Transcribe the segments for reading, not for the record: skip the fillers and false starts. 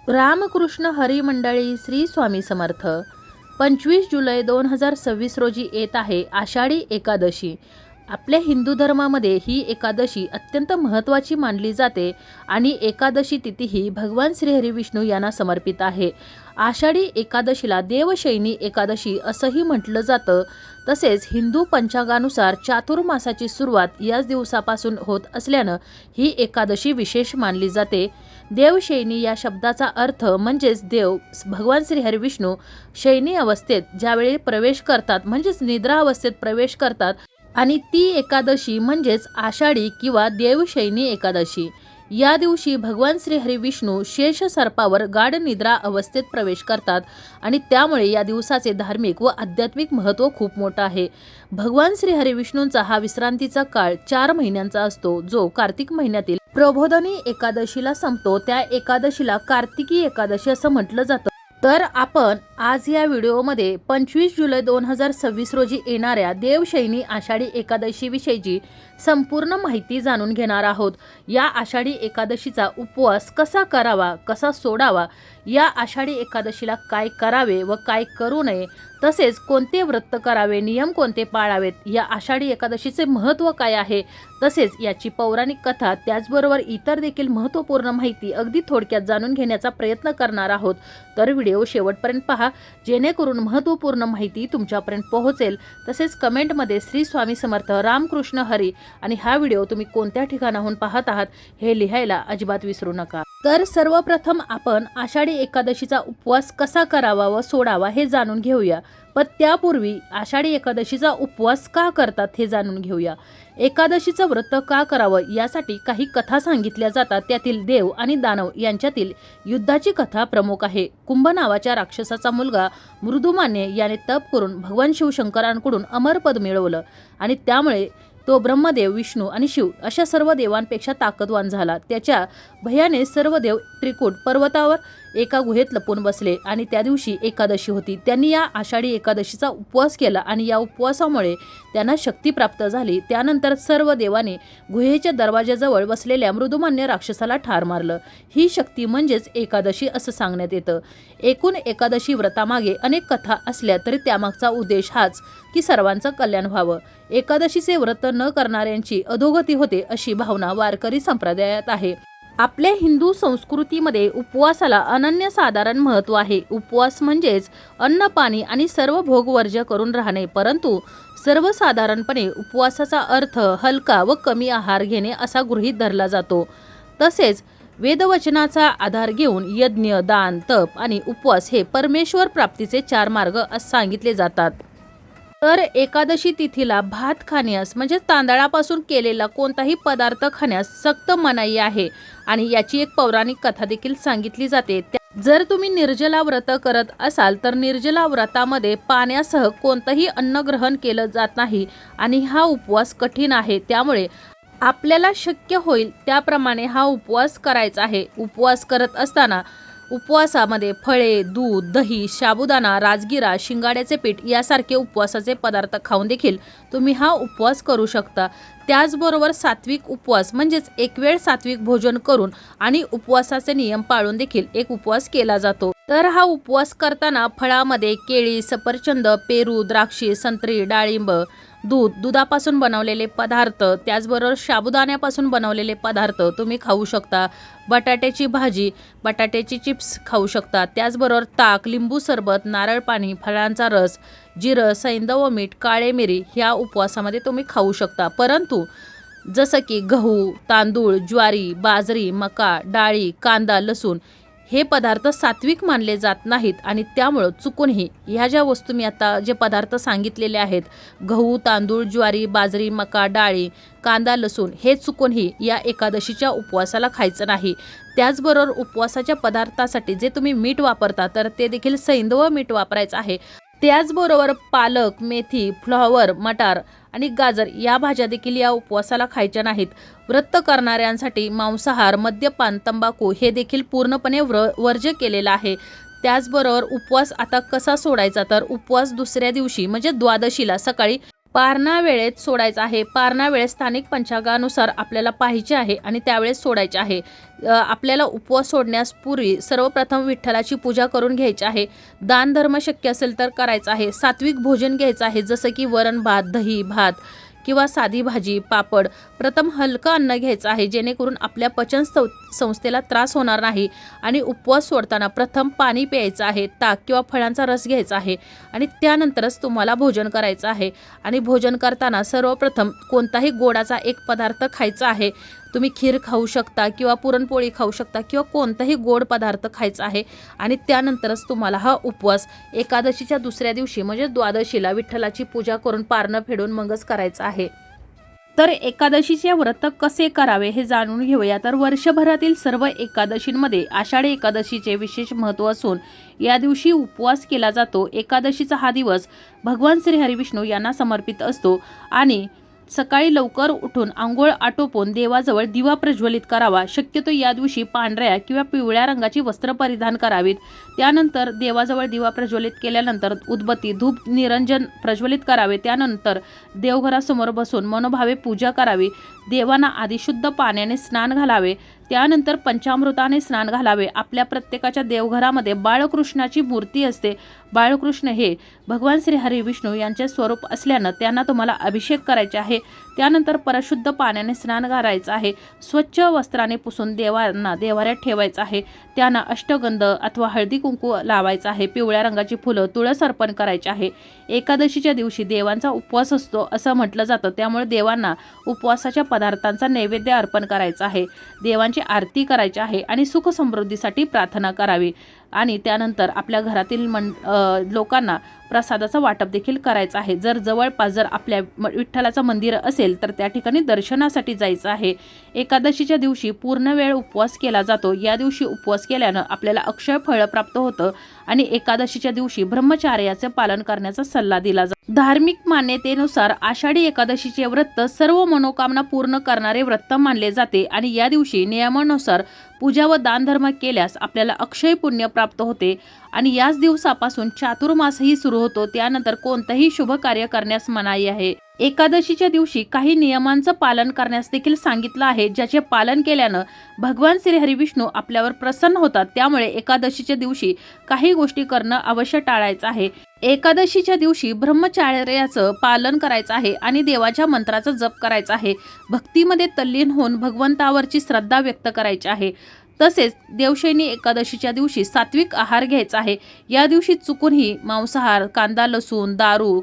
रामकृष्ण हरी मंडळी श्री स्वामी समर्थ. 25 जुलै 2026 रोजी येत आहे आषाढी एकादशी. आपल्या हिंदू धर्मामध्ये ही एकादशी अत्यंत महत्त्वाची मानली जाते आणि एकादशी तिथी ही भगवान श्रीहरी विष्णू यांना समर्पित आहे. आषाढी एकादशीला देवशयनी एकादशी असंही म्हटलं जातं. तसेच हिंदू पंचांगानुसार चातुर्मासाची सुरुवात याच दिवसापासून होत असल्यानं ही एकादशी विशेष मानली जाते. देवशयनी या शब्दाचा अर्थ म्हणजेच देव भगवान श्रीहरी विष्णू शयनी अवस्थेत ज्यावेळी प्रवेश करतात म्हणजेच निद्रा अवस्थेत प्रवेश करतात आणि ती एकादशी म्हणजेच आषाढी किंवा देवशयनी एकादशी. या दिवशी भगवान श्रीहरी विष्णू शेष सर्पावर गाढ निद्रा अवस्थेत प्रवेश करतात आणि त्यामुळे या दिवसाचे धार्मिक व आध्यात्मिक महत्त्व खूप मोठं आहे. भगवान श्रीहरी विष्णूंचा हा विश्रांतीचा काळ 4 महिन्यांचा असतो, जो कार्तिक महिन्यातील प्रबोधिनी एकादशीला संपतो. त्या एकादशीला कार्तिकी एकादशी असं म्हटलं जातं. तर आपण आज या व्हिडिओमध्ये 25 जुलै 2026 रोजी येणाऱ्या देवशयनी आषाढी एकादशी विषयीची संपूर्ण माहिती जाणून घेणार आहोत. या आषाढी एकादशीचा उपवास कसा करावा, कसा सोडावा, या आषाढी एकादशीला काय करावे व काय करू नये, तसेच कोणते व्रत करावे, नियम कोणते पाळावेत, या आषाढी एकादशीचे महत्त्व काय आहे, तसेच याची पौराणिक कथा, त्याचबरोबर इतर देखील महत्त्वपूर्ण माहिती अगदी थोडक्यात जाणून घेण्याचा प्रयत्न करणार आहोत. तर व्हिडिओ शेवटपर्यंत पहा, जेणेकरून महत्त्वपूर्ण माहिती तुमच्यापर्यंत पोहोचेल. तसेच कमेंटमध्ये श्री स्वामी समर्थ, रामकृष्ण हरी आणि हा व्हिडिओ तुम्ही कोणत्या ठिकाणाहून पाहत आहात हे लिहायला अजिबात विसरू नका. तर सर्वप्रथम आपण आषाढी एकादशीचा उपवास कसा करावा व सोडावा हे जाणून घेऊया. पण त्यापूर्वी आषाढी एकादशीचा उपवास का करतात हे जाणून घेऊया. एकादशीचं व्रत का करावं यासाठी काही कथा सांगितल्या जातात. त्यातील देव आणि दानव यांच्यातील युद्धाची कथा प्रमुख आहे. कुंभ नावाच्या राक्षसाचा मुलगा मृदुमान्य याने तप करून भगवान शिवशंकरांकडून अमरपद मिळवलं आणि त्यामुळे तो ब्रह्मदेव, विष्णू आणि शिव अशा सर्व देवांपेक्षा ताकदवान झाला. त्याच्या भयाने सर्व देव त्रिकूट पर्वतावर एका गुहेत लपून बसले आणि त्या दिवशी एकादशी होती. त्यांनी या आषाढी एकादशीचा उपवास केला आणि या उपवासामुळे त्यांना शक्ती प्राप्त झाली. त्यानंतर सर्व देवांनी गुहेच्या दरवाजाजवळ बसलेल्या मृदुमान्य राक्षसाला ठार मारलं. ही शक्ती म्हणजेच एकादशी असं सांगण्यात येतं. एकूण एकादशी व्रतामागे अनेक कथा असल्या तरी त्यामागचा उद्देश हाच की सर्वांचं कल्याण व्हावं. एकादशीचे व्रत न करणाऱ्यांची अधोगती होते अशी भावना वारकरी संप्रदायात आहे. आपल्या हिंदू संस्कृतीमध्ये उपवासाला अनन्यसाधारण महत्त्व आहे. उपवास म्हणजेच अन्न, पाणी आणि सर्व भोग वर्ज्य करून राहणे. परंतु सर्वसाधारणपणे उपवासाचा अर्थ हलका व कमी आहार घेणे असा गृहीत धरला जातो. तसेच वेदवचनाचा आधार घेऊन यज्ञ, दान, तप आणि उपवास हे परमेश्वर प्राप्तीचे 4 मार्ग असे सांगितले जातात. तर एकादशी तिथीला भात खाण्यास म्हणजे तांदळापासून केलेला कोणताही पदार्थ खाण्यास सक्त मनाई आहे आणि याची एक पौराणिक कथा देखील सांगितली जाते. जर तुम्ही निर्जला व्रत करत असाल तर निर्जला व्रतामध्ये पाण्यासह कोणतंही अन्न ग्रहण केलं जात नाही आणि हा उपवास कठीण आहे. त्यामुळे आपल्याला शक्य होईल त्याप्रमाणे हा उपवास करायचा आहे. उपवास करत असताना उपवासामध्ये फळे, दूध, दही, साबुदाणा, राजगिरा, शिंगाड्याचे पीठ यासारखे उपवासाचे पदार्थ खाऊन देखील तुम्ही हा उपवास करू शकता. त्याचबरोबर सात्विक उपवास म्हणजेच एक वेळ सात्विक भोजन करून आणि उपवासाचे नियम पाळून देखील एक उपवास केला जातो. तर हा उपवास करताना फळामध्ये केळी, सफरचंद, पेरू, द्राक्षे, संत्री, डाळिंब, दूध, दुधापासून बनवलेले पदार्थ, त्याचबरोबर साबुदाण्यापासून बनवलेले पदार्थ तुम्ही खाऊ शकता. बटाट्याची भाजी, बटाट्याची चिप्स खाऊ शकता. त्याचबरोबर ताक, लिंबू सरबत, नारळ पाणी, फळांचा रस, जिरं, सैंधव मीठ, काळे मिरी ह्या उपवासामध्ये तुम्ही खाऊ शकता. परंतु जसं की गहू, तांदूळ, ज्वारी, बाजरी, मका, डाळी, कांदा, लसूण हे पदार्थ सात्विक मानले जात नाहीत आणि त्यामुळं चुकूनही ह्या ज्या वस्तू मी आता जे पदार्थ सांगितलेले आहेत, गहू, तांदूळ, ज्वारी, बाजरी, मका, डाळी, कांदा, लसूण हे चुकूनही या एकादशीच्या उपवासाला खायचं नाही. त्याचबरोबर उपवासाच्या पदार्थासाठी जे तुम्ही मीठ वापरता तर ते देखील सैंधव मीठ वापरायचं आहे. त्याचबरोबर पालक, मेथी, फ्लॉवर, मटार आणि गाजर या भाज्या देखील या उपवासाला खायच्या नाहीत. व्रत करणाऱ्यांसाठी मांसाहार, मद्यपान, तंबाखू हे देखील पूर्णपणे वर्ज्य केलेलं आहे. त्याचबरोबर उपवास आता कसा सोडायचा तर उपवास दुसऱ्या दिवशी म्हणजे द्वादशीला सकाळी पारणा वेळेत सोडायचं आहे. पारणा वेळेत स्थानिक पंचांगानुसार आपल्याला पाहायचे आहे आणि त्यावेळेस सोडायचे आहे. आपल्याला उपवास सोडण्यास पूर्वी सर्वप्रथम विठ्ठलाची पूजा करून घ्यायची आहे. दान धर्म शक्य असेल तर करायचं आहे. सात्विक भोजन घ्यायचं आहे, जसं की वरण भात, दही भात किंवा साधी भाजी, पापड. प्रथम हलकं अन्न घ्यायचं आहे, जेणेकरून आपल्या पचन संस्थेला त्रास होणार नाही. आणि उपवास सोडताना प्रथम पाणी प्यायचं आहे, ताक किंवा फळांचा रस घ्यायचा आहे आणि त्यानंतरच तुम्हाला भोजन करायचं आहे. आणि भोजन करताना सर्वप्रथम कोणताही गोडाचा एक पदार्थ खायचा आहे. तुम्ही खीर खाऊ शकता किंवा पुरणपोळी खाऊ शकता किंवा कोणताही गोड पदार्थ खायचा आहे. आणि त्यानंतरच तुम्हाला हा उपवास एकादशीच्या दुसऱ्या दिवशी म्हणजे द्वादशीला विठ्ठलाची पूजा करून पारणं फेडून मगच करायचं आहे. तर एकादशीचे व्रत कसे करावे हे जाणून घेऊया. तर वर्षभरातील सर्व एकादशींमध्ये आषाढी एकादशीचे विशेष महत्त्व असून या दिवशी उपवास केला जातो. एकादशीचा हा दिवस भगवान श्री हरिविष्णू यांना समर्पित असतो. आणि सकाळी लवकर उठून आंघोळ आटोपून देवाजवळ दिवा प्रज्वलित करावा. शक्यतो या दिवशी पांढऱ्या किंवा पिवळ्या रंगाची वस्त्र परिधान करावीत. त्यानंतर देवाजवळ दिवा प्रज्वलित केल्यानंतर उदबत्ती, धूप, निरंजन प्रज्वलित करावे. त्यानंतर देवघरासमोर बसून मनोभावे पूजा करावी. देवांना आधी शुद्ध पाण्याने स्नान घालावे. त्यानंतर पंचामृताने स्नान घालावे. आपल्या प्रत्येकाच्या देवघरामध्ये बाळकृष्णाची मूर्ती असते. बाळकृष्ण हे भगवान श्री हरी विष्णू यांचे स्वरूप असल्यानं त्यांना तुम्हाला अभिषेक करायचे आहे. त्यानंतर परशुद्ध पाण्याने स्नान घालायचं आहे. स्वच्छ वस्त्राने पुसून देवांना देवाऱ्यात ठेवायचं आहे. त्यांना अष्टगंध अथवा हळदी कुंकू लावायचं आहे. पिवळ्या रंगाची फुलं, तुळस अर्पण करायची आहे. एकादशीच्या दिवशी देवांचा उपवास असतो असं म्हटलं जातं, त्यामुळे देवांना उपवासाच्या पदार्थांचा नैवेद्य अर्पण करायचा आहे. देवांची आरती करायची आहे आणि सुख समृद्धीसाठी प्रार्थना करावी. आणि त्यानंतर आपल्या घरातील लोकांना प्रसादाचं वाटप देखील करायचं आहे. जवळपास जर आपल्या विठ्ठलाचं मंदिर असेल तर त्या ठिकाणी दर्शनासाठी जायचं आहे. एकादशीच्या दिवशी पूर्ण वेळ उपवास केला जातो. या दिवशी उपवास केल्यानं आपल्याला अक्षय फळ प्राप्त होतं आणि एकादशीच्या दिवशी ब्रह्मचार्याचे पालन करण्याचा सल्ला दिला जातो. धार्मिक मान्यतेनुसार आषाढी एकादशीचे व्रत सर्व मनोकामना पूर्ण करणारे व्रत मानले जाते आणि या दिवशी नियमानुसार पूजा व दानधर्म केल्यास आपल्याला अक्षय पुण्य प्राप्त होते. आणि याच दिवसापासून चातुर्मासही सुरू होतो. त्यानंतर कोणतंही शुभ कार्य करण्यास मनाई आहे. एकादशीच्या दिवशी काही नियमांचं पालन करण्यास देखील सांगितलं आहे, ज्याचे पालन केल्यानं भगवान श्री हरिविष्णू आपल्यावर प्रसन्न होतात. त्यामुळे एकादशीच्या दिवशी काही गोष्टी करणं अवश्य टाळायचं आहे. एकादशीच्या दिवशी ब्रह्मचार्याचं पालन करायचं आहे आणि देवाच्या मंत्राचा जप करायचा आहे. भक्तीमध्ये तल्लीन होऊन भगवंतावरची श्रद्धा व्यक्त करायची आहे. तसेच देवशयनी एकादशीच्या दिवशी सात्विक आहार घ्यायचा आहे. या दिवशी चुकूनही मांसाहार, कांदा, लसूण, दारू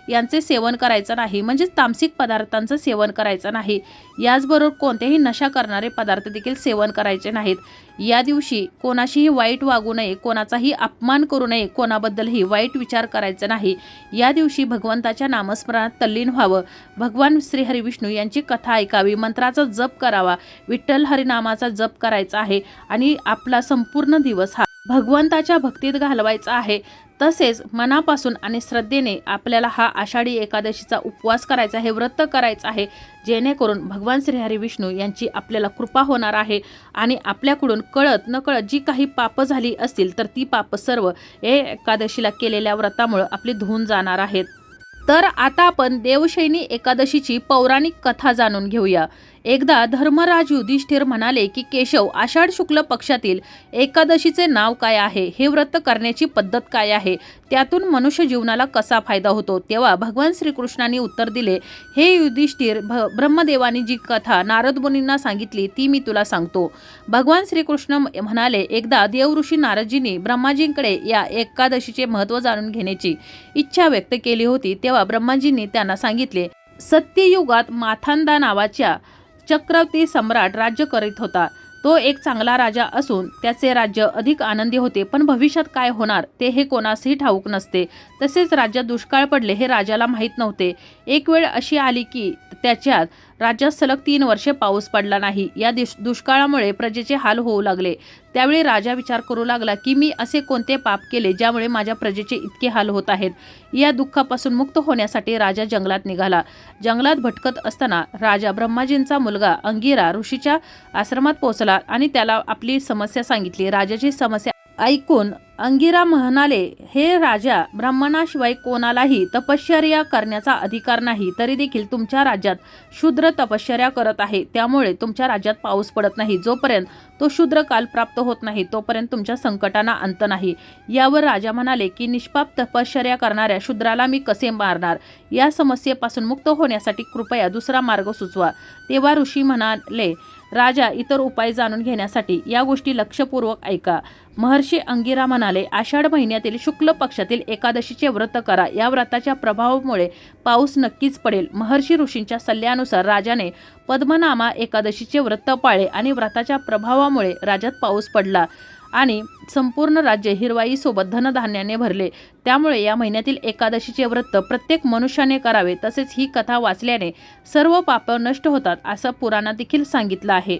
यांचे सेवन करायचं नाही, म्हणजेच तामसिक पदार्थांचं सेवन करायचं नाही. याचबरोबर कोणतेही नशा करणारे पदार्थ देखील सेवन करायचे नाहीत. या दिवशी कोणाशीही वाईट वागू नये, कोणाचाही अपमान करू नये, कोणाबद्दलही वाईट विचार करायचा नाही. या दिवशी भगवंताच्या नामस्मरणात तल्लीन व्हावं. भगवान श्री हरिविष्णू यांची कथा ऐकावी, मंत्राचा जप करावा, विठ्ठल हरिनामाचा जप करायचा आहे आणि आपला संपूर्ण दिवस हा भगवंताच्या भक्तीत घालवायचा आहे. तसेच मनापासून आणि श्रद्धेने आपल्याला हा आषाढी एकादशीचा उपवास करायचा आहे, व्रत करायचं आहे, जेणेकरून भगवान श्री हरी विष्णू यांची आपल्याला कृपा होणार आहे आणि आपल्याकडून कळत नकळत जी काही पापं झाली असतील तर ती पापं सर्व हे एकादशीला केलेल्या व्रतामुळे आपली धुवून जाणार आहेत. तर आता आपण देवशयनी एकादशीची पौराणिक कथा जाणून घेऊया. एकदा धर्मराज युधिष्ठिर म्हणाले की केशव, आषाढ शुक्ल पक्षातील एकादशीचे नाव काय आहे? हे व्रत करण्याची पद्धत काय आहे? त्यातून मनुष्य जीवनाला कसा फायदा होतो? तेव्हा भगवान श्रीकृष्णांनी उत्तर दिले, हे युधिष्ठिर, ब्रह्मदेवानी जी कथा नारद मुनींना सांगितली ती मी तुला सांगतो. भगवान श्रीकृष्ण म्हणाले, एकदा देवऋषी नारदजींनी ब्रह्माजींकडे या एकादशीचे महत्त्व जाणून घेण्याची इच्छा व्यक्त केली होती. तेव्हा ब्रह्माजींनी त्यांना सांगितले, सत्ययुगात माथांदा नावाच्या चक्रवर्ती सम्राट राज्य करीत होता. तो एक चांगला राजा असून त्याचे राज्य अधिक आनंदी होते, पण भविष्यात काय होणार ते हे कोणासही ठाऊक नसते. तसेच राज्यात दुष्काळ पडले हे राजाला माहीत नव्हते. एक वेळ अशी आली की त्याच्या राज्यात सलग 3 वर्षे पाऊस पडला नाही. या दुष्काळामुळे प्रजेचे हाल होऊ लागले. त्यावेळी राजा विचार करू लागला की मी असे कोणते पाप केले ज्यामुळे माझ्या प्रजेचे इतके हाल होत आहेत. या दुःखापासून मुक्त होण्यासाठी राजा जंगलात निघाला. जंगलात भटकत असताना राजा ब्रह्माजींचा मुलगा अंगिरा ऋषीच्या आश्रमात पोहोचला आणि त्याला आपली समस्या सांगितली. राजाची समस्या ऐकून अंगिरा म्हणाले, हे राजा, ब्राह्मणाशिवाय कोणालाही तपश्चर्या करण्याचा अधिकार नाही. तरी देखील तुमच्या राज्यात शूद्र तपश्चर्या करत आहे. त्यामुळे तुमच्या राज्यात पाऊस पडत नाही. जोपर्यंत तो शूद्र काल प्राप्त होत नाही तोपर्यंत तुमच्या संकटांना अंत नाही. यावर राजा म्हणाले की निष्पाप तपश्चर्या करणाऱ्या शूद्राला मी कसे मारणार? या समस्येपासून मुक्त होण्यासाठी कृपया दुसरा मार्ग सुचवा. तेव्हा ऋषी म्हणाले, राजा, इतर उपाय जाणून घेण्यासाठी या गोष्टी लक्षपूर्वक ऐका. महर्षी अंगिरा म्हणाले, आषाढ महिन्यातील शुक्ल पक्षातील एकादशीचे व्रत करा. या व्रताच्या प्रभावामुळे पाऊस नक्कीच पडेल. महर्षी ऋषींच्या सल्ल्यानुसार राजाने पद्मनामा एकादशीचे व्रत पाळले आणि व्रताच्या प्रभावामुळे राज्यात पाऊस पडला आणि संपूर्ण राज्य हिरवाईसोबत धनधान्याने भरले. त्यामुळे या महिन्यातील एकादशीचे व्रत प्रत्येक मनुष्याने करावे. तसेच ही कथा वाचल्याने सर्व पाप नष्ट होतात असं पुराणात देखील सांगितलं आहे.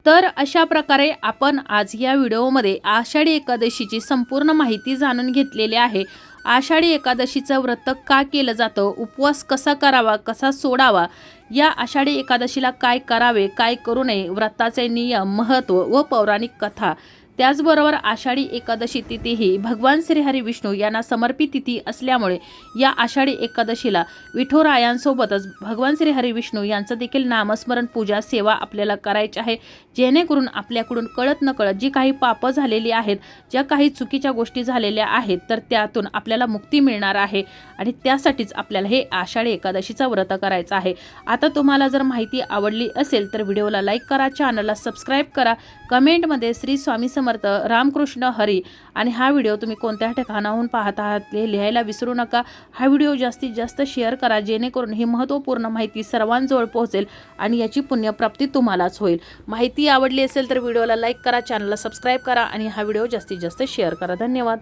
तर अशा प्रकारे आपण आज या व्हिडिओमध्ये आषाढी एकादशीची संपूर्ण माहिती जाणून घेतलेली आहे. आषाढी एकादशीचं व्रत का केलं जातं, उपवास कसा करावा, कसा सोडावा, या आषाढी एकादशीला काय करावे, काय करू नये, व्रताचे नियम, महत्त्व व पौराणिक कथा. त्याचबरोबर आषाढी एकादशी तिथी ही भगवान श्रीहरी विष्णू यांना समर्पित तिथी असल्यामुळे या आषाढी एकादशीला विठोरायांसोबतच भगवान श्रीहरी विष्णू यांचं देखील नामस्मरण, पूजा, सेवा आपल्याला करायची आहे. जेणेकरून आपल्याकडून कळत नकळत जी काही पापं झालेली आहेत, ज्या काही चुकीच्या गोष्टी झालेल्या आहेत, तर त्यातून आपल्याला मुक्ती मिळणार आहे आणि त्यासाठीच आपल्याला हे आषाढी एकादशीचं व्रत करायचं आहे. आता तुम्हाला जर माहिती आवडली असेल तर व्हिडिओला लाईक करा, चॅनलला सबस्क्राईब करा, कमेंटमध्ये श्री स्वामी समर्थ, रामकृष्ण हरी आणि हा व्हिडिओ तुम्ही कोणत्या ठिकाणाहून पाहत आहात हे लिहायला विसरू नका. हा व्हिडिओ जास्तीत जास्त शेअर करा जेणेकरून ही महत्त्वपूर्ण माहिती सर्वांजवळ पोहोचेल आणि याची पुण्यप्राप्ती तुम्हालाच होईल. माहिती आवडली असेल तर व्हिडिओला लाईक करा, चॅनलला सबस्क्राईब करा आणि हा व्हिडिओ जास्तीत जास्त शेअर करा. धन्यवाद.